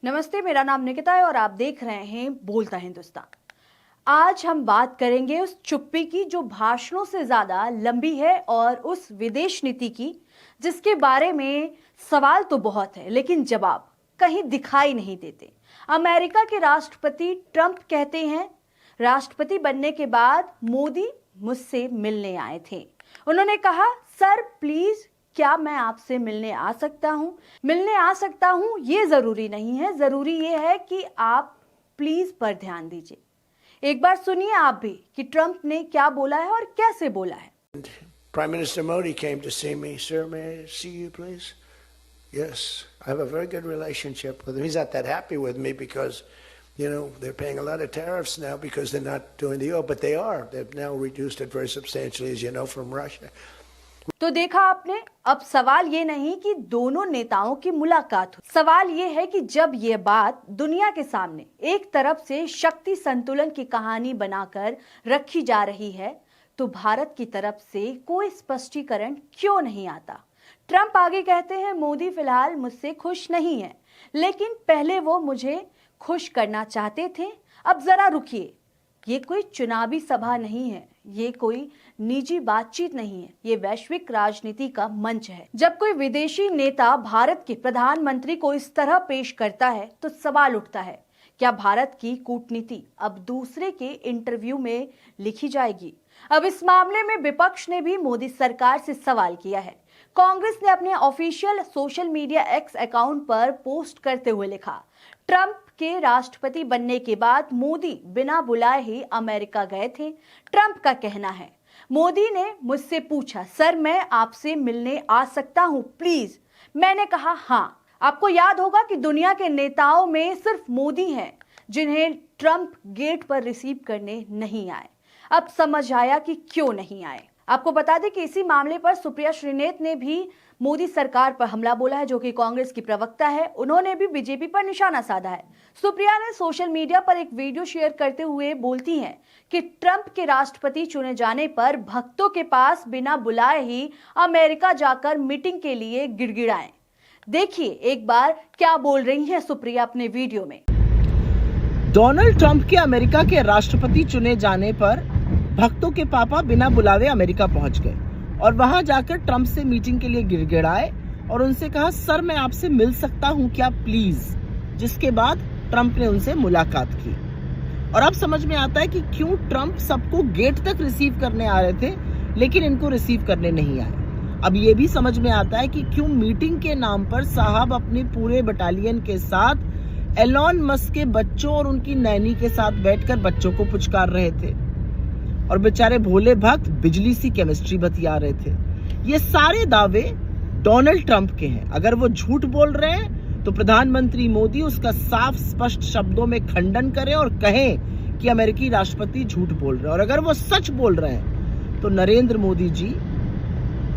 नमस्ते, मेरा नाम निकिता है और आप देख रहे हैं बोलता हिंदुस्तान। आज हम बात करेंगे उस चुप्पी की जो भाषणों से ज्यादा लंबी है और उस विदेश नीति की जिसके बारे में सवाल तो बहुत है लेकिन जवाब कहीं दिखाई नहीं देते। अमेरिका के राष्ट्रपति ट्रंप कहते हैं, राष्ट्रपति बनने के बाद मोदी मुझसे मिलने आए थे। उन्होंने कहा, सर प्लीज क्या मैं आपसे मिलने आ सकता हूं, ये जरूरी नहीं है, जरूरी ये है कि आप प्लीज पर ध्यान दीजिए। एक बार सुनिए आप भी कि ट्रंप ने क्या बोला है और कैसे बोला है। Prime Minister Modi came to see me. Sir, may I see you, please? Yes, I have a very good relationship with him. He's not that happy with me because, they're paying a lot of tariffs now because they're not doing the oil, but they are. They've now reduced it very substantially, as you know, from Russia. तो देखा आपने, अब सवाल ये नहीं कि दोनों नेताओं की मुलाकात हो, सवाल ये है कि जब ये बात दुनिया के सामने एक तरफ से शक्ति संतुलन की कहानी बनाकर रखी जा रही है तो भारत की तरफ से कोई स्पष्टीकरण क्यों नहीं आता। ट्रंप आगे कहते हैं, मोदी फिलहाल मुझसे खुश नहीं है, लेकिन पहले वो मुझे खुश करना चाहते थे। अब जरा रुकिए, ये कोई चुनावी सभा नहीं है, ये कोई निजी बातचीत नहीं है, ये वैश्विक राजनीति का मंच है। जब कोई विदेशी नेता भारत के प्रधानमंत्री को इस तरह पेश करता है तो सवाल उठता है, क्या भारत की कूटनीति अब दूसरे के इंटरव्यू में लिखी जाएगी। अब इस मामले में विपक्ष ने भी मोदी सरकार से सवाल किया है। कांग्रेस ने अपने official social media x account पर पोस्ट करते हुए लिखा, ट्रंप के राष्ट्रपति बनने के बाद मोदी बिना बुलाए ही अमेरिका गए थे। ट्रंप का कहना है, मोदी ने मुझसे पूछा, सर मैं आपसे मिलने आ सकता हूं प्लीज। मैंने कहा हाँ। आपको याद होगा कि दुनिया के नेताओं में सिर्फ मोदी हैं जिन्हें ट्रंप गेट पर रिसीव करने नहीं आए। अब समझ आया कि क्यों नहीं आए। आपको बता दें कि इसी मामले पर सुप्रिया श्रीनेत ने भी मोदी सरकार पर हमला बोला है, जो कि कांग्रेस की प्रवक्ता है। उन्होंने भी बीजेपी पर निशाना साधा है। सुप्रिया ने सोशल मीडिया पर एक वीडियो शेयर करते हुए बोलती हैं कि ट्रंप के राष्ट्रपति चुने जाने पर भक्तों के पास बिना बुलाए ही अमेरिका जाकर मीटिंग के लिए गिड़गिड़ाएं। देखिए एक बार क्या बोल रही हैं सुप्रिया अपने वीडियो में। डोनाल्ड ट्रंप के अमेरिका के राष्ट्रपति चुने जाने पर भक्तों के पापा बिना बुलावे अमेरिका पहुंच गए और वहां जाकर ट्रंप से मीटिंग के लिए गिड़गिड़ाए और उनसे कहा, सर मैं आपसे मिल सकता हूं क्या प्लीज। जिसके बाद ट्रंप ने उनसे मुलाकात की। और अब समझ में आता है कि क्यों ट्रंप सबको गेट तक रिसीव करने आ रहे थे लेकिन इनको रिसीव करने नहीं आए। अब ये भी समझ में आता है कि क्यों मीटिंग के नाम पर साहब अपने पूरे बटालियन के साथ एलॉन मस्क के बच्चों और उनकी नैनी के साथ बैठकर बच्चों को पुचकार रहे थे और बेचारे भोले भक्त बिजली सी केमिस्ट्री बतिया रहे थे। ये सारे दावे डोनाल्ड ट्रंप के हैं। अगर वो झूठ बोल रहे हैं तो प्रधानमंत्री मोदी उसका साफ स्पष्ट शब्दों में खंडन करें और कहें कि अमेरिकी राष्ट्रपति झूठ बोल रहे हैं। और अगर वो सच बोल रहे हैं तो नरेंद्र मोदी जी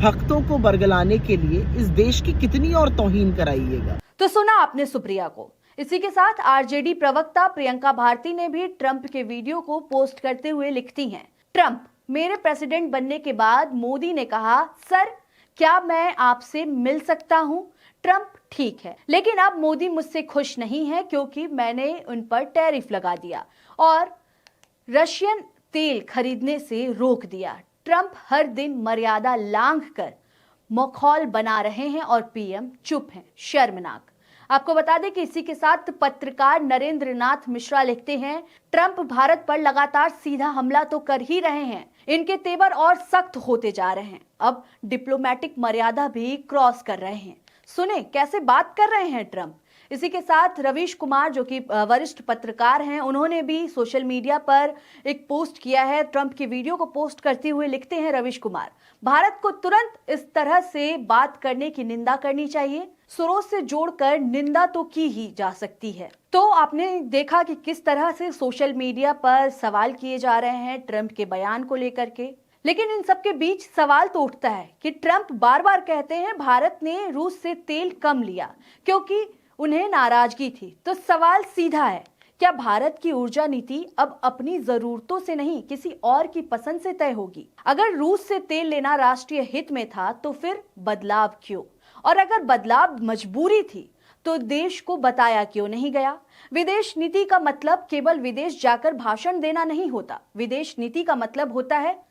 भक्तों को बरगलाने के लिए इस देश की कितनी और तौहीन कराइएगा। तो सुना आपने सुप्रिया को। इसी के साथ आरजेडी प्रवक्ता प्रियंका भारती ने भी ट्रंप के वीडियो को पोस्ट करते हुए लिखती हैं, ट्रंप, मेरे प्रेसिडेंट बनने के बाद मोदी ने कहा, सर क्या मैं आपसे मिल सकता हूं। ट्रंप, ठीक है, लेकिन अब मोदी मुझसे खुश नहीं है क्योंकि मैंने उन पर टैरिफ लगा दिया और रशियन तेल खरीदने से रोक दिया। ट्रंप हर दिन मर्यादा लांघकर मखौल बना रहे हैं और पीएम चुप हैं, शर्मनाक। आपको बता दें कि इसी के साथ पत्रकार नरेंद्र नाथ मिश्रा लिखते हैं, ट्रंप भारत पर लगातार सीधा हमला तो कर ही रहे हैं, इनके तेवर और सख्त होते जा रहे हैं, अब डिप्लोमेटिक मर्यादा भी क्रॉस कर रहे हैं। सुने कैसे बात कर रहे हैं ट्रंप। इसी के साथ रवीश कुमार, जो कि वरिष्ठ पत्रकार हैं, उन्होंने भी सोशल मीडिया पर एक पोस्ट किया है। ट्रंप की वीडियो को पोस्ट करते हुए लिखते हैं रवीश कुमार, भारत को तुरंत इस तरह से बात करने की निंदा करनी चाहिए। स्रोत से जोड़कर निंदा तो की ही जा सकती है। तो आपने देखा कि किस तरह से सोशल मीडिया पर सवाल किए जा रहे हैं ट्रंप के बयान को लेकर के। लेकिन इन सब के बीच सवाल तो उठता है कि ट्रंप बार बार कहते हैं भारत ने रूस से तेल कम लिया क्योंकि उन्हें नाराजगी थी। तो सवाल सीधा है, क्या भारत की ऊर्जा नीति अब अपनी जरूरतों से नहीं किसी और की पसंद से तय होगी? अगर रूस से तेल लेना राष्ट्रीय हित में था तो फिर बदलाव क्यों? और अगर बदलाव मजबूरी थी तो देश को बताया क्यों नहीं गया? विदेश नीति का मतलब केवल विदेश जाकर भाषण देना नहीं होता। विदेश नीति का मतलब होता है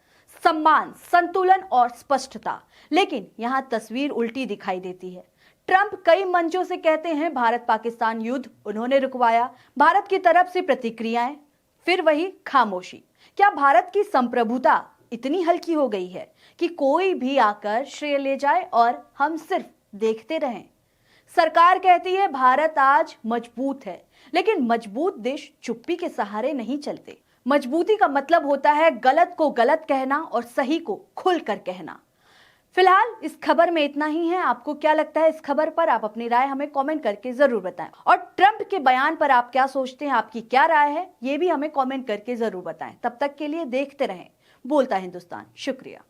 सम्मान, संतुलन और स्पष्टता। लेकिन यहां तस्वीर उल्टी दिखाई देती है। ट्रंप कई मंचों से कहते हैं भारत पाकिस्तान युद्ध उन्होंने रुकवाया, भारत की तरफ से प्रतिक्रियाएं, फिर वही खामोशी। क्या भारत की संप्रभुता इतनी हल्की हो गई है कि कोई भी आकर श्रेय ले जाए और हम सिर्फ देखते रहें? सरकार कहती है भारत आज मजबूत है, लेकिन मजबूत देश चुप्पी के सहारे नहीं चलते। मजबूती का मतलब होता है गलत को गलत कहना और सही को खुलकर कहना। फिलहाल इस खबर में इतना ही है। आपको क्या लगता है इस खबर पर? आप अपनी राय हमें कमेंट करके जरूर बताएं। और ट्रंप के बयान पर आप क्या सोचते हैं, आपकी क्या राय है, ये भी हमें कमेंट करके जरूर बताएं। तब तक के लिए देखते रहें बोलता हिंदुस्तान। शुक्रिया।